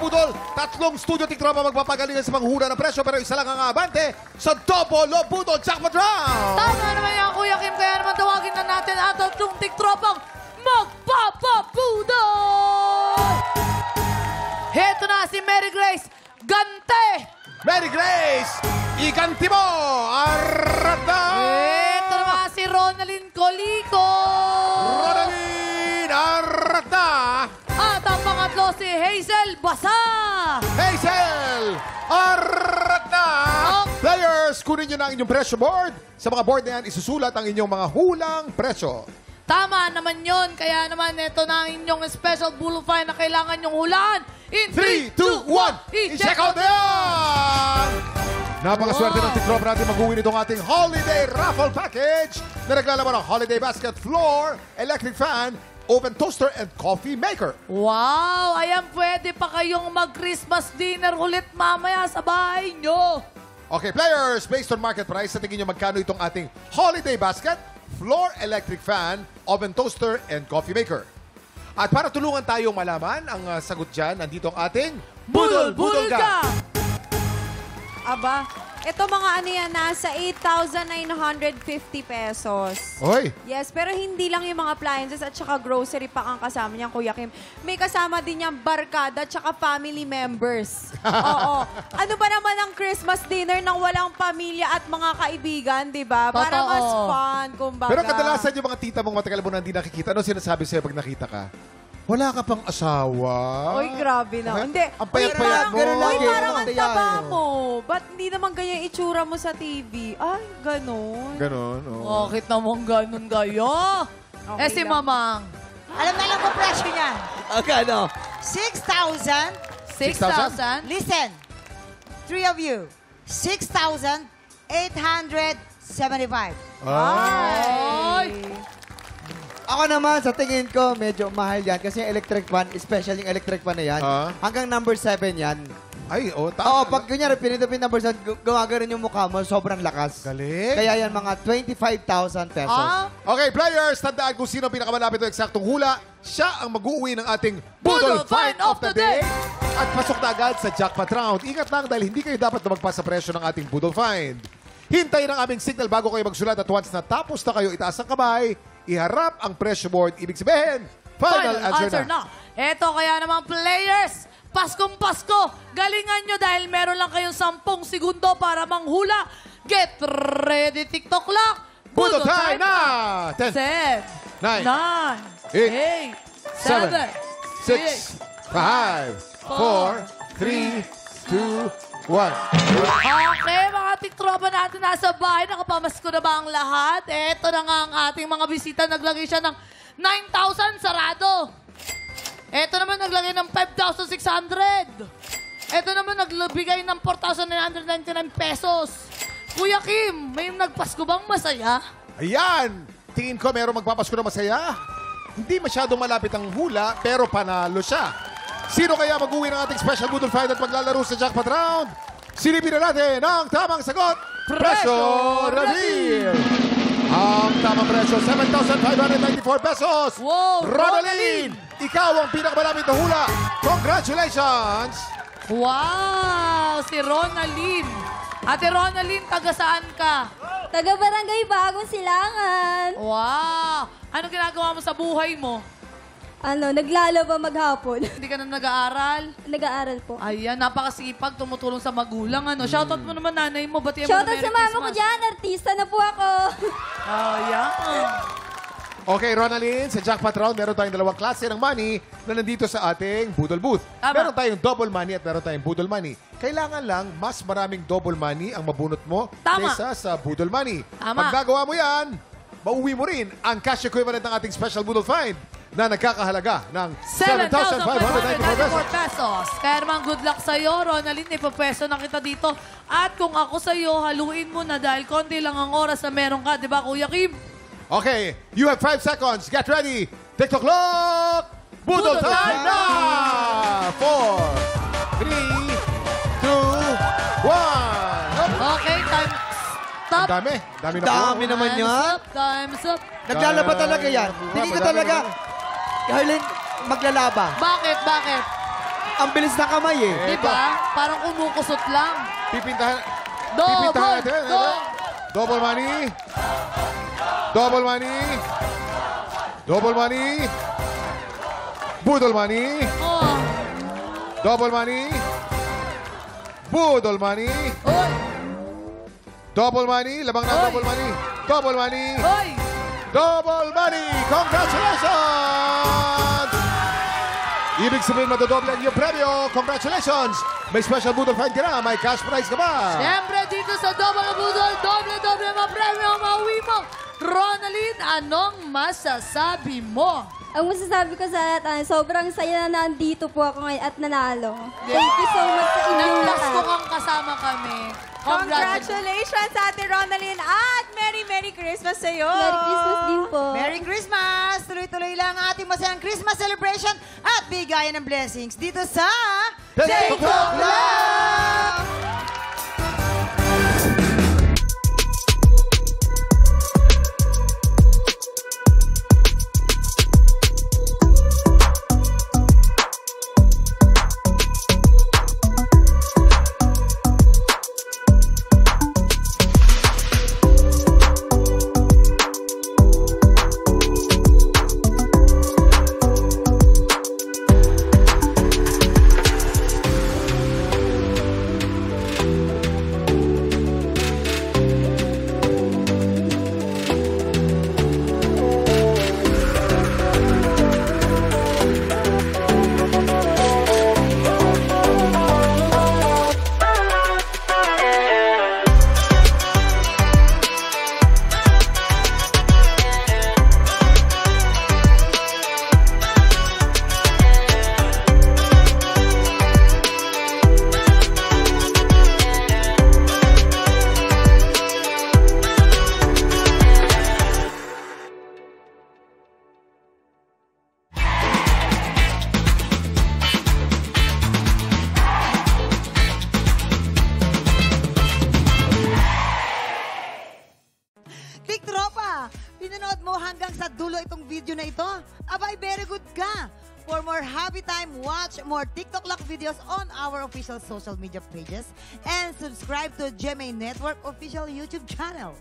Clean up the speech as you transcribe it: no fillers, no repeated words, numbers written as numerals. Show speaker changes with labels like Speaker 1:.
Speaker 1: Budol. Tatlong studio tiktropa magpapagalingan sa panghula ng presyo pero isa lang ang abante sa Double O Budol Jackpot Round.
Speaker 2: Tama naman yan, Kuya Kim. Kaya naman tawagin na natin ang tatlong tiktropang magpapabudol! Heto na si Mary Grace Gante!
Speaker 1: Mary Grace, iganti mo! Arata!
Speaker 2: Heto naman si Ronalyn Colico!
Speaker 1: Ronalyn Arata!
Speaker 2: At ang pangatlo si Hazel Basa!
Speaker 1: Hazel Arata! Players, kunin nyo na ang inyong presyo board. Sa mga board na yan, isusulat ang inyong mga hulang presyo.
Speaker 2: Tama naman yon. Kaya naman ito na ang inyong special bull fine na kailangan nyong hulaan. In 3, 2, 1,
Speaker 1: i-check out na yan! Napakaswerte ng tiktropa natin mag-uwi nitong ating holiday raffle package na naglalaman ng holiday basket, floor, electric fan, oven toaster, and coffee maker.
Speaker 2: Wow! Ayan, pwede pa kayong mag-Christmas dinner ulit mamaya sa bahay nyo.
Speaker 1: Okay, players, based on market price, sa tingin nyo magkano itong ating holiday basket, floor, electric fan, oven toaster, and coffee maker. At para tulungan tayong malaman ang sagot dyan, nandito ang ating
Speaker 2: Budol ka!
Speaker 3: Aba, ito mga ano yan, nasa 8,950 pesos.
Speaker 1: Oy!
Speaker 3: Yes, pero hindi lang yung mga appliances at saka grocery pa ang kasama niyan, Kuya Kim. May kasama din yung barkada at saka family members. Oo. Ano ba naman ang Christmas dinner ng walang pamilya at mga kaibigan, di ba? Para
Speaker 2: Totoo.
Speaker 3: mas fun, kumbaga.
Speaker 1: Pero kadalasan yung mga tita mong matagal mo na hindi nakikita, ano sinasabi sa'yo pag nakita ka? Wala ka pang asawa.
Speaker 3: Uy, grabe na.
Speaker 1: Okay.
Speaker 3: Hindi.
Speaker 1: Ang payat-payat mo.
Speaker 3: Uy,
Speaker 1: Lagi.
Speaker 3: parang ang
Speaker 1: Ang
Speaker 3: taba mo. Ba't hindi naman ganyan itsura mo sa TV? Ay, ganon.
Speaker 1: Ganon, oh.
Speaker 2: Bakit naman ganun kayo?
Speaker 3: Okay
Speaker 2: si
Speaker 3: lang.
Speaker 2: Mamang.
Speaker 4: Alam na lang ko presyo niyan.
Speaker 5: Magkano?
Speaker 4: 6,000.
Speaker 2: 6,000.
Speaker 4: Listen. 3 of you. 6,875.
Speaker 2: Ay!
Speaker 5: Ako naman, sa tingin ko, medyo mahal yan. Kasi yung electric fan, especially yung electric fan na yan, hanggang number 7 yan.
Speaker 1: Ay,
Speaker 5: Oo, pag kunyari, pinindupin number 7, gumagano'n yung mukha mo, sobrang lakas.
Speaker 1: Galing.
Speaker 5: Kaya yan, mga 25,000 pesos.
Speaker 2: Ah?
Speaker 1: Okay, players, tandaan kung sino pinakamalapit o eksaktong hula. Siya ang mag-uuwi ng ating
Speaker 2: Budol
Speaker 1: Budol Find of the Day. At pasok na agad sa jackpot round. Ingat lang dahil hindi kayo dapat lumagpas sa presyo ng ating Budol Find. Hintayin ang aming signal bago kayo magsulat at once na tapos na kayo itaas ang kamay, iharap ang presyo board. Ibig sabihin, final answer na.
Speaker 2: Eto kaya naman players, Paskong Pasko, galingan nyo dahil meron lang kayong 10 segundo para manghula. Get ready, TikTok clock.
Speaker 1: Budol time na! 10,
Speaker 2: 9, 8, 7,
Speaker 1: 6, 5, 4, 3, 2, 1.
Speaker 2: Okay, mga tiktropa natin nasa bahay. Nakapamasko na ba ang lahat? Eto na nga ang ating mga bisita. Naglagay siya ng 9,000 sarado. Eto naman naglagay ng 5,600. Eto naman nagbigay ng 4,999 pesos. Kuya Kim, may nagpasko bang masaya?
Speaker 1: Ayan! Tingin ko meron magpapasko na masaya. Hindi masyadong malapit ang hula, pero panalo siya. Sino kaya mag-uwi ng ating special Budol Find at maglalaro sa jackpot round? Silipin na natin ang tamang sagot. Presyo reveal! Ang tamang presyo, 7,594 pesos.
Speaker 2: Wow,
Speaker 1: Ronalyn! Ikaw ang pinakamalapit na hula. Congratulations!
Speaker 2: Wow, si Ronalyn. Ate Ronalyn, taga saan ka?
Speaker 6: Taga Barangay Bagong Silangan.
Speaker 2: Wow! Anong ginagawa mo sa buhay mo?
Speaker 6: Naglalaba maghapon.
Speaker 2: Hindi ka na nag-aaral?
Speaker 6: Nag-aaral po.
Speaker 2: Ayan, napakasipag, tumutulong sa magulang. Shoutout mo naman nanay mo. Batiyan mo
Speaker 6: Shoutout
Speaker 2: na Merry
Speaker 6: sa mama ko
Speaker 2: Christmas.
Speaker 6: dyan. Artista na po ako.
Speaker 2: Ayan.
Speaker 1: Okay, Ronalyn, sa jackpot round, meron tayong dalawang klase ng money na nandito sa ating Budol Booth.
Speaker 2: Tama.
Speaker 1: Meron tayong double money at meron tayong Budol money. Kailangan lang, mas maraming double money ang mabunot mo
Speaker 2: Tama.
Speaker 1: kaysa sa Budol money.
Speaker 2: Tama.
Speaker 1: Pag nagawa mo yan, mauwi mo rin ang cash equivalent ng ating special Budol Find na nagkakahalaga ng 7,594
Speaker 2: pesos. Kaya naman, good luck sa'yo, Ronalyn. Ipapeso na kita dito. At kung ako sa'yo, haluin mo na dahil konti lang ang oras na meron ka. Di ba, Kuya Kim?
Speaker 1: Okay, you have 5 seconds. Get ready. TikTok clock. Budol
Speaker 2: Budol
Speaker 1: time
Speaker 2: time
Speaker 1: na! 4, 3, 2, 1.
Speaker 2: Okay, time stop.
Speaker 1: Ang dami. Dami na
Speaker 5: Dami
Speaker 1: po.
Speaker 5: naman
Speaker 2: Time's
Speaker 5: yan.
Speaker 2: up, time's up.
Speaker 5: Naglalaba talaga yan. Tingin ko talaga, Harlin, maglalaba.
Speaker 2: Bakit? Bakit?
Speaker 5: ang bilis ng kamay eh.
Speaker 2: Di ba? Parang kumukusot lang.
Speaker 1: Pipintahan.
Speaker 2: Double!
Speaker 1: Pipintahan natin. Double money. Double money. Double money. Budol money.
Speaker 2: Oh.
Speaker 1: Double money. Budol money.
Speaker 2: Oy!
Speaker 1: Double money. Labang na
Speaker 2: Oy.
Speaker 1: double money. Double money.
Speaker 2: Oy!
Speaker 1: Double money! Congratulations! Ibig sabihin madodoble ang iyong premyo. Congratulations! May special Budol Find ka na. May cash prize ka ba?
Speaker 2: Siyempre dito sa Double Budol, doble-doble mga premyo ang mauwi mo. Ronaldin, anong masasabi mo?
Speaker 6: Ang masasabi ko sa lahat, sobrang saya na nandito po ako ngayon at nanalo. Thank you so much sa inyong
Speaker 2: Naglas ko
Speaker 6: lahat.
Speaker 2: kang kasama kami.
Speaker 3: Congratulations, Ate Ronaldin, at Merry Christmas sa iyo.
Speaker 6: Merry Christmas din po.
Speaker 4: Merry Christmas! Tuloy-tuloy lang ang ating masayang Christmas celebration at bigayan ng blessings dito sa
Speaker 1: TikTok
Speaker 4: Love! Tiktropa, pinanood mo hanggang sa dulo itong video na ito? Abay, very good ka! For more happy time, watch more TikTok Lock videos on our official social media pages and subscribe to GMA Network official YouTube channel.